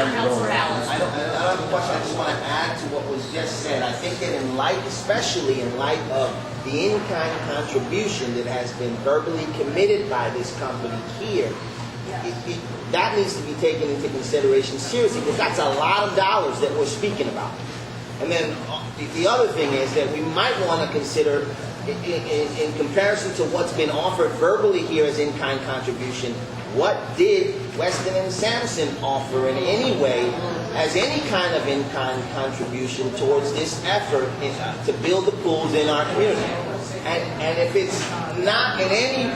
Councilor Allen. I don't have a question. I just want to add to what was just said. I think that in light, especially in light of the in-kind contribution that has been verbally committed by this company here, that needs to be taken into consideration seriously, because that's a lot of dollars that we're speaking about. And then the other thing is that we might want to consider, in comparison to what's been offered verbally here as in-kind contribution, what did Weston and Sampson offer in any way as any kind of in-kind contribution towards this effort to build the pools in our community? And if it's not in any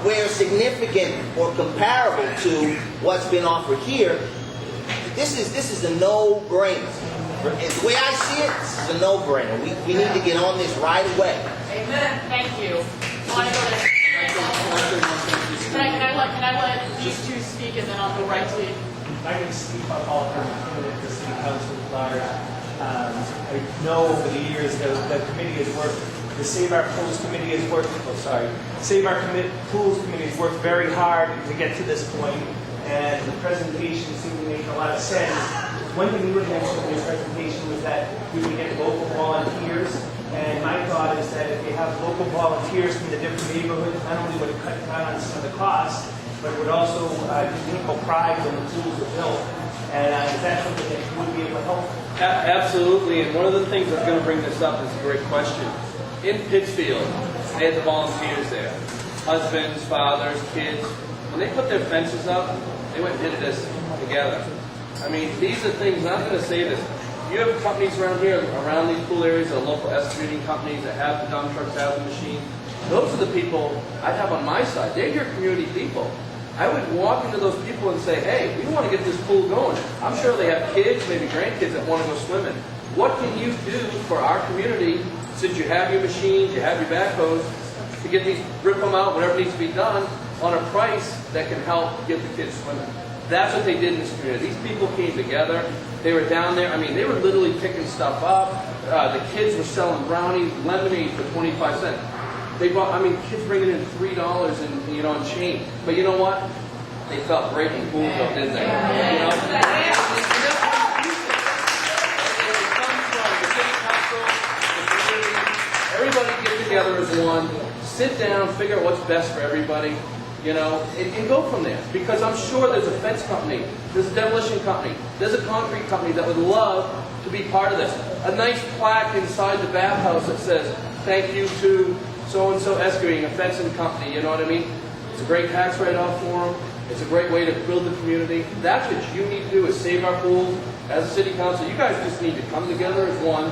way significant or comparable to what's been offered here, this is a no-brainer. The way I see it, this is a no-brainer. We need to get on this right away. Amen. Thank you. I want to go to... Can I let these two speak, and then I'll go right to you. My name is Steve. I'm all from the City Council at large. I know over the years the committee has worked. The Save Our Pools Committee has worked. Save Our Pools Committee has worked very hard to get to this point, and the presentation seemed to make a lot of sense. One thing you would mention in your presentation was that we would get local volunteers, and my thought is that if you have local volunteers from the different neighborhoods, not only would it cut down on some of the costs, but it would also give people pride when the pools are built. And is that something that you would be able to help? Absolutely, and one of the things that's going to bring this up is a great question. In Pittsfield, they had the volunteers there. Husbands, fathers, kids. When they put their fences up, they went and did this together. I mean, these are things, and I'm going to say this. You have companies around here, around these pool areas, the local excavating companies that have the dump trucks, have the machine. Those are the people I have on my side. They're your community people. I would walk into those people and say, hey, we want to get this pool going. I'm sure they have kids, maybe grandkids that want to go swimming. What can you do for our community, since you have your machines, you have your backhoes, to get these, rip them out, whatever needs to be done, on a price that can help get the kids swimming? That's what they did in this community. These people came together. They were down there. I mean, they were literally picking stuff up. The kids were selling brownies, lemonade for 25 cents. They bought, I mean, kids bringing in $3 and, you know, and change. But you know what? They felt great in pools up, didn't they? You know? Everybody get together as one, sit down, figure out what's best for everybody, you know, and go from there. Because I'm sure there's a fence company, there's a demolition company, there's a concrete company that would love to be part of this. A nice plaque inside the bathhouse that says, thank you to so-and-so excavating, a fencing company, you know what I mean? It's a great tax write-off for them. It's a great way to build the community. That's what you need to do, is save our pools. As a city council, you guys just need to come together as one.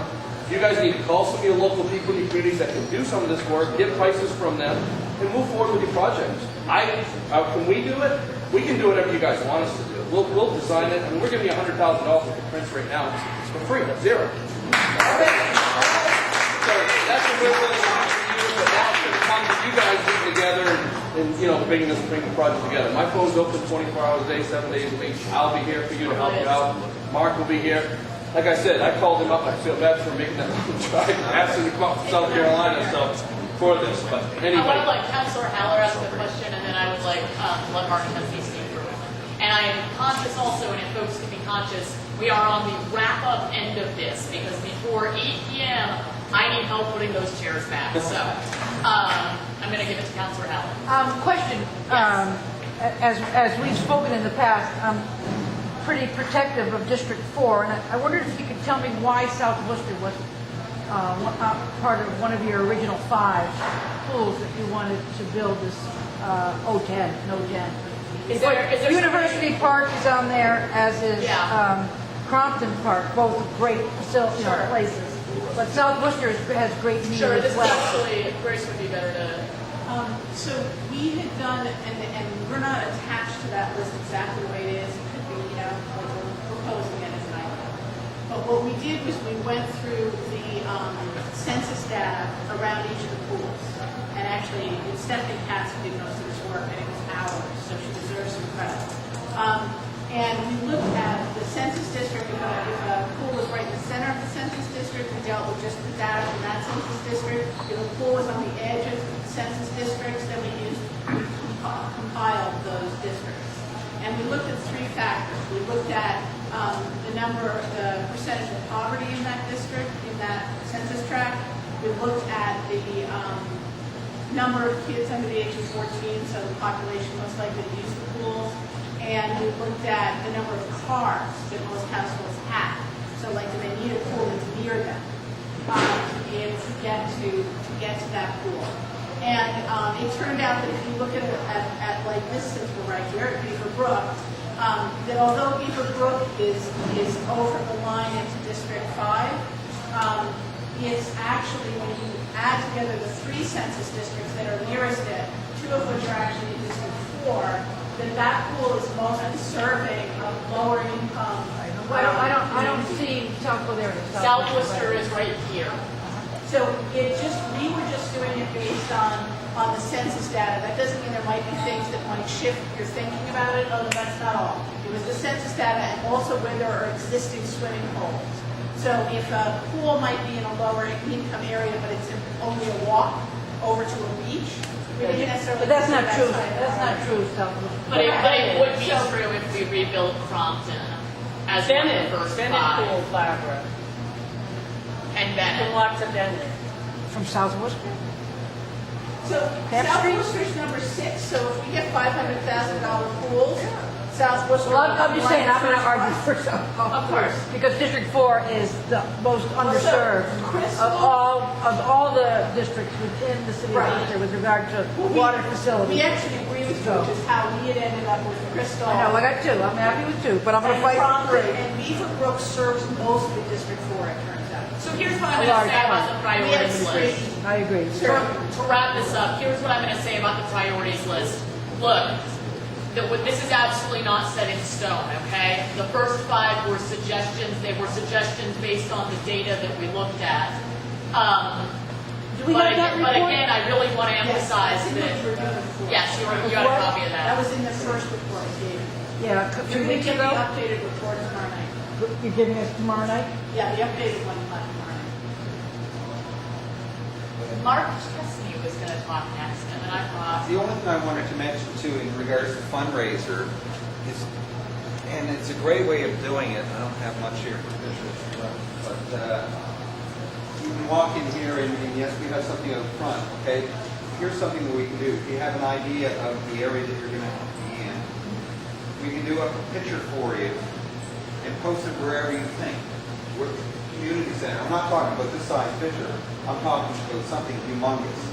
You guys need to call some of your local people in your communities that can do some of this work, get prices from them, and move forward with your projects. Can we do it? We can do whatever you guys want us to do. We'll design it. I mean, we're giving you $100,000 for prints right now. It's for free, zero. So that's what we're willing to do for you, but now it's going to come to you guys getting together and you know, bring the project together. My phone's open 24 hours a day, 7 days a week. I'll be here for you to help you out. Mark will be here. Like I said, I called him up. I feel bad for making that drive, asking to come up from South Carolina for this. But anyway. I would like Councilor Haller ask the question, and then I would like let Mark Kempsey speak for a moment. And I am conscious also, and if folks can be conscious, we are on the wrap-up end of this, because before 8 p.m., I need help putting those chairs back. So I'm going to give it to Councilor Haller. Question. Yes. As we've spoken in the past, I'm pretty protective of District 4, and I wondered if you could tell me why South Worcester was part of one of your original 5 pools that you wanted to build this O10. Is there University Park is on there, as is Crompton Park, both great facilities, places. But South Worcester has great needs Sure, this as well. is actually, Grace would be better to... So we had done, and we're not attached to that list exactly the way it is. It could be, you know, like we're proposing it as an item. But what we did was we went through the census data around each of the pools. And actually, Stephanie Katz did most of this work, and it was ours, so she deserves some credit. And we looked at the census district. If a pool was right in the center of the census district, we dealt with just the data from that census district. If a pool was on the edge of census districts, then we compiled those districts. And we looked at 3 factors. We looked at the percentage of poverty in that district, in that census tract. We looked at the number of kids under the age of 14, so the population most likely to use the pools. And we looked at the number of cars that most households have. So like, do they need a pool that's near them to be able to get to that pool? And it turned out that if you look at like this, since we're right here at Beaver Brook, that although Beaver Brook is over the line into District 5, it's actually, when you add together the 3 census districts that are nearest it, 2 of which are actually in District 4, that pool is mostly serving lower income. I don't see South, well, there it is. South Worcester is right here. So we were just doing it based on the census data. That doesn't mean there might be things that might shift your thinking about it, although that's not all. It was the census data and also where there are existing swimming pools. So if a pool might be in a lower income area, but it's only a walk over to a beach, we didn't necessarily. But that's not true. side That's not yard. true, South Worcester. But it would be true if we rebuilt Crompton as one of the first Bennett 5. Pool, Barbara. And And Bennett. lots of Bennett. From South Worcester? So Pep South Street? Worcester's number 6. So if we get $500,000 pools, South Worcester. Well, I'm just saying, I'm going to ranks argue first. for South Worcester. Of course. Because District 4 is the most underserved Crystal- of all the districts within the city of Right. Worcester with regard to Well, water facilities. We actually agree with you, which is how we had ended up with Crystal. I know, I got 2. I'm happy with 2, but I'm going to fight for 3. And Beaver Brook serves mostly District 4, it turns out. So here's what I'm A going to large say about the part. We have priorities three. list. I agree. To wrap this up, here's what I'm going to say about the priorities list. Look, this is absolutely not set in stone, okay? The first 5 were suggestions. They were suggestions based on the data that we looked at. Do we have that But report? again, I really want to emphasize Yes, that. I think we were doing it before. Yes, you got a copy of That that. was in the first report I gave you. Yeah, You're 2 going to weeks get the ago. updated report tomorrow night. You're giving us tomorrow night? Yeah, the updated one tomorrow night. Mark Chesney was going to talk next, and then I thought, The only thing I wanted to mention too in regards to fundraiser is, and it's a great way of doing it, I don't have much here for pictures, but you can walk in here and yes, we have something up front, okay? Here's something that we can do. If you have an idea of the area that you're going to be in, we can do a picture for you and post it wherever you think. We're community center. I'm not talking about this size picture. I'm talking about something humongous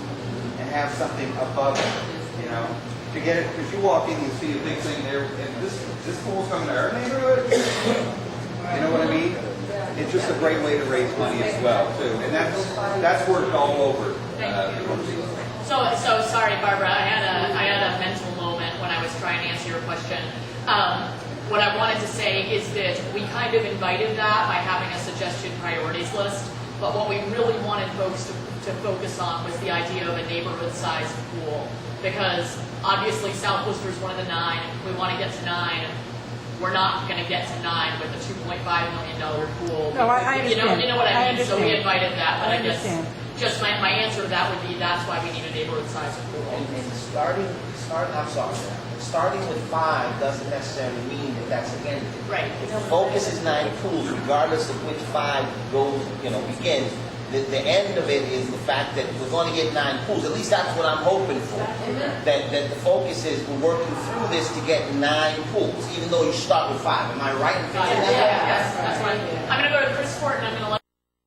and have something above it, you know, to get it, because you walk in and see a big thing there, and this pool's coming to our neighborhood. You know what I mean? It's just a great way to raise money as well, too, and that's worked all over. so sorry, Barbara. I had a mental moment when I was trying to answer your question. What I wanted to say is that we kind of invited that by having a suggestion priorities list, but what we really wanted folks to focus on was the idea of a neighborhood-sized pool, because obviously South Worcester is one of the 9. We want to get to 9. We're not going to get to 9 with a $2.5 million pool. No, I understand. You know what I mean? So we understand. invited that, but I I guess understand. just my answer to that would be that's why we need a neighborhood-sized pool. And starting with 5 doesn't necessarily mean that that's the end of it. Right. If the focus is 9 pools, regardless of which 5 goes, begins, the end of it is the fact that we're going to get 9 pools. At least that's what I'm hoping for. That the focus is we're working through this to get 9 pools, even though you start with 5. Am I right in thinking that? Yes, that's right. I'm going to go to Chris Fort and I'm going to